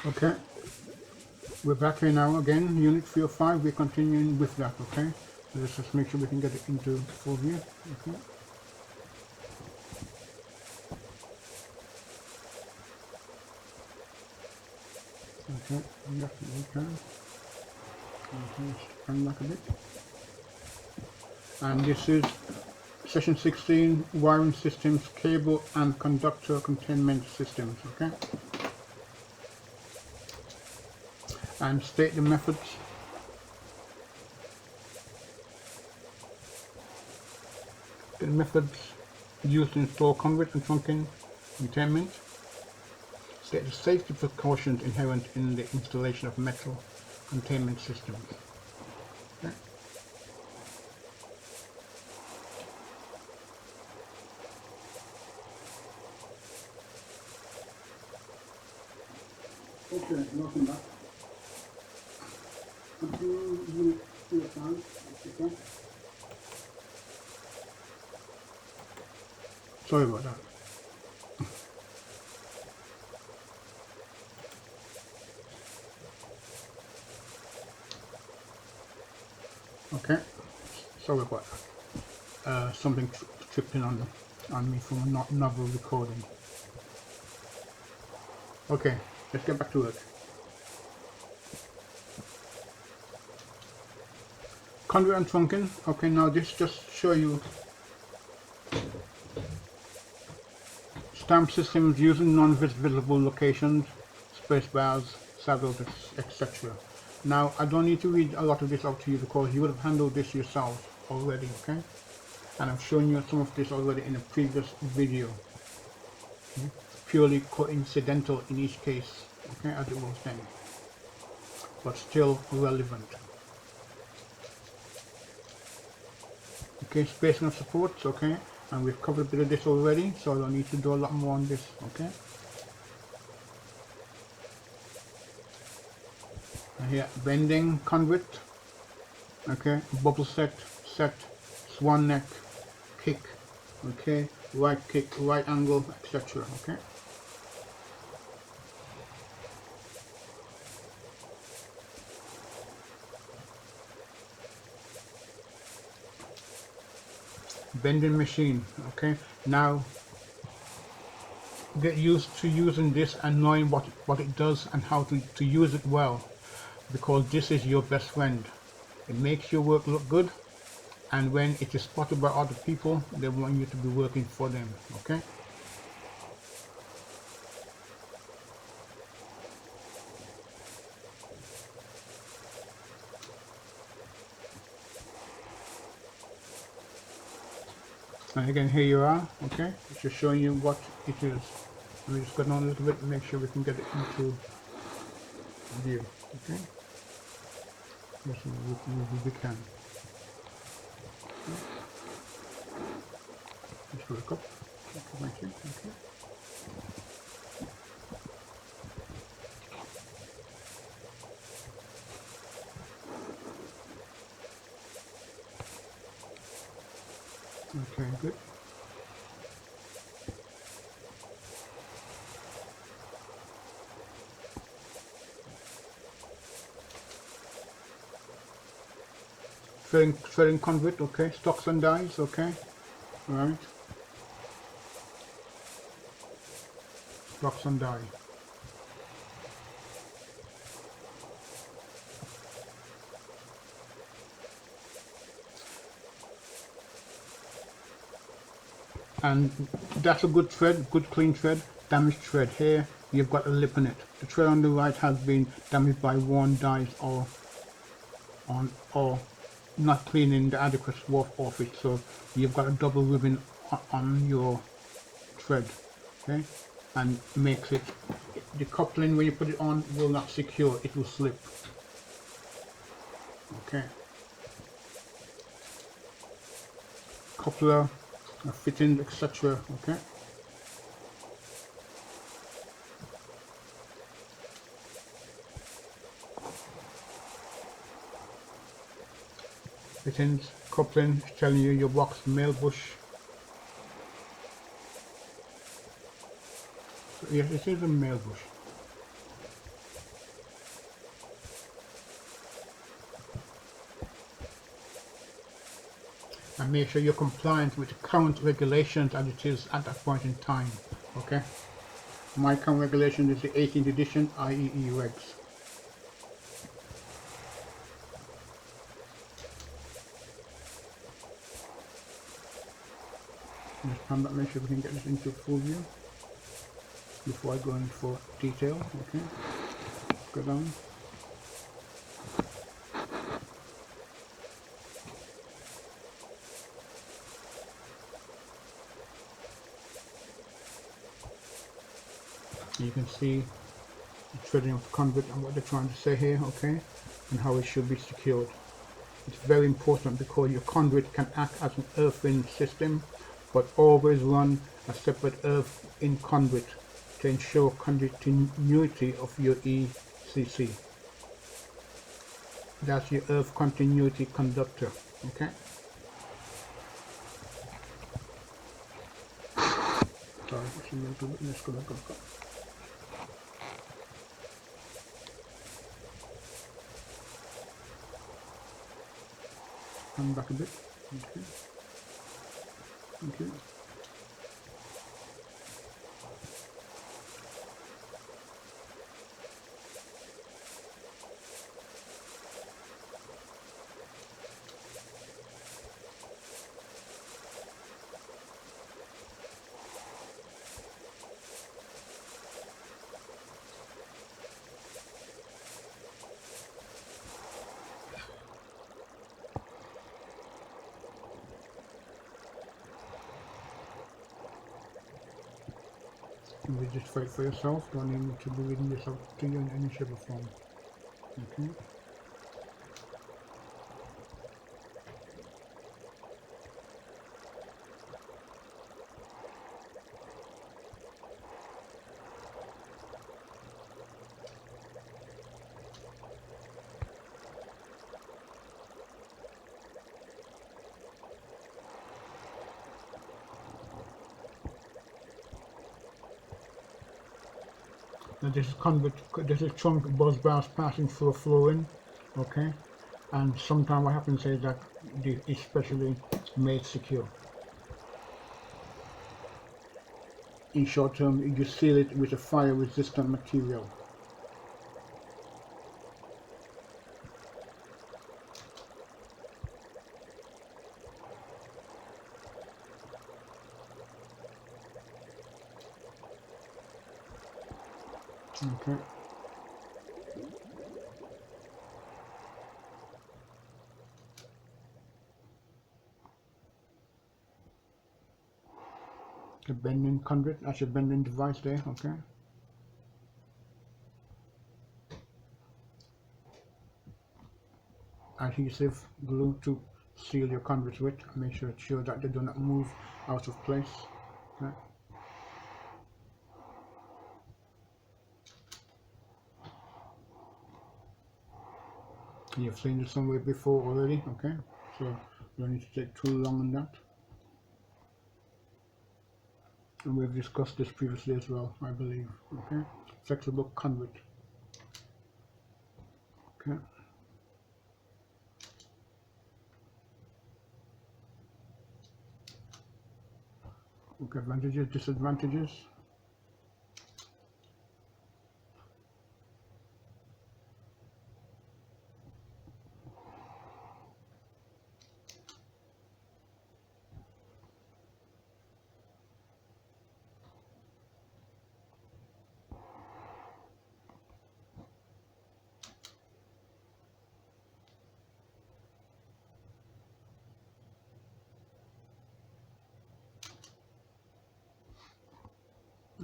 Okay, we're back here now again, unit 305, we're continuing with that, okay? So let's just make sure we can get it into full view, okay? Okay, yes, we can. Okay, let's turn back a bit. And this is session 16, wiring systems, cable and conductor containment systems, okay? And state the methods. The methods used to install conduit and trunking containment. State the safety precautions inherent in the installation of metal containment systems. Okay. Okay, welcome back. Continue unit 305, okay? Sorry about that. Okay, sorry about that. Something tripped in on me from another recording. Okay, let's get back to it. Conduit and trunking. Okay, now this just show you stamp systems using non-visible locations, space bars, saddles, etc. Now, I don't need to read a lot of this out to you because you would have handled this yourself already, okay? And I've shown you some of this already in a previous video. Okay? Purely coincidental in each case, okay, as it was then, but still relevant. Okay, spacing of supports, okay, and we've covered a bit of this already, so I don't need to do a lot more on this, okay. And here, bending conduit, okay, bubble set, swan neck, kick, okay, right kick, right angle, etc. Okay. Bending machine, okay. Now get used to using this and knowing what it does and how to use it well, because this is your best friend. It makes your work look good, and when it is spotted by other people, they want you to be working for them, okay. And again, here you are, okay, it's just showing you what it is. Let me just go down a little bit and make sure we can get it into view, okay. Yes, we can. Just look up, okay. Okay, good. Threading conduit, okay. Stocks and dies, okay. Right. Stocks and die. And that's a good thread, good clean thread. Damaged thread here, you've got a lip in it. The thread on the right has been damaged by worn dies or not cleaning the adequate swath off it, so you've got a double ribbon on your thread, okay, and makes it, the coupling when you put it on will not secure, it will slip, okay. Coupler, fitting, etc. okay. Fittings, coupling, is telling you your box male bush. So yes, it is a male bush. and make sure you're compliant with the current regulations as it is at that point in time. Okay, my current regulation is the 18th edition IEE regs. Let's come back, make sure we can get this into full view before I go in for detail. Okay, go down. You can see the threading of the conduit and what they're trying to say here, okay, and how it should be secured. It's very important because your conduit can act as an earth-in system, but always run a separate earth-in conduit to ensure continuity of your ECC. That's your earth continuity conductor, okay? Sorry, just a little bit. Let's go back up. Come back a bit. Okay. Okay. You just fight for yourself. Don't need to be reading this out to you in any shape or form. Okay. Now this is conduit, this is trunk buzz bars passing through a flooring, okay? And sometimes what happens is that it's specially made secure. In short term, you seal it with a fire resistant material. Okay. The bending conduit, that's your bending device there, okay? Adhesive glue to seal your conduits with. Make sure that they do not move out of place. Okay. You've seen this somewhere before already, okay? So you don't need to take too long on that. And we've discussed this previously as well, I believe. Okay, flexible conduit. Okay. Okay, advantages, disadvantages.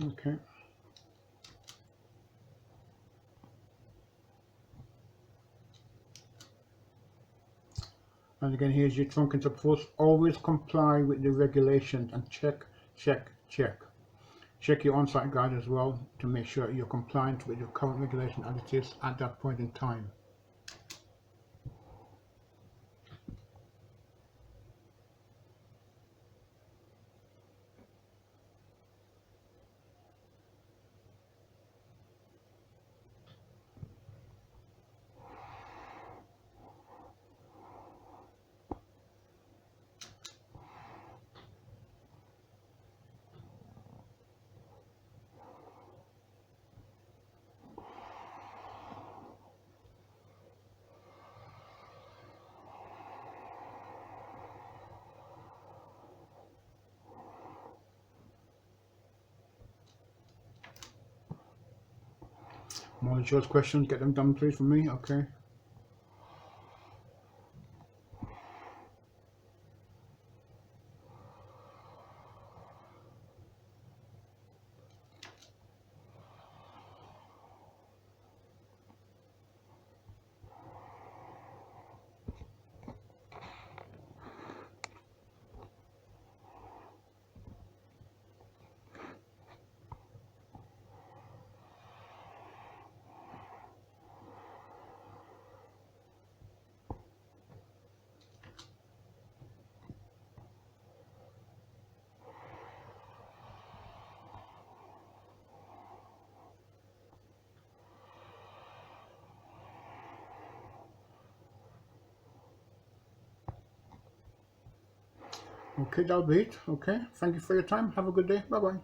Okay. And again, here's your trunk and support. Always comply with the regulations and check, check, check. Check your on-site guide as well to make sure you're compliant with your current regulation as it is at that point in time. Monitor's questions, get them done please for me, okay? Okay, that'll be it. Okay, thank you for your time. Have a good day. Bye bye.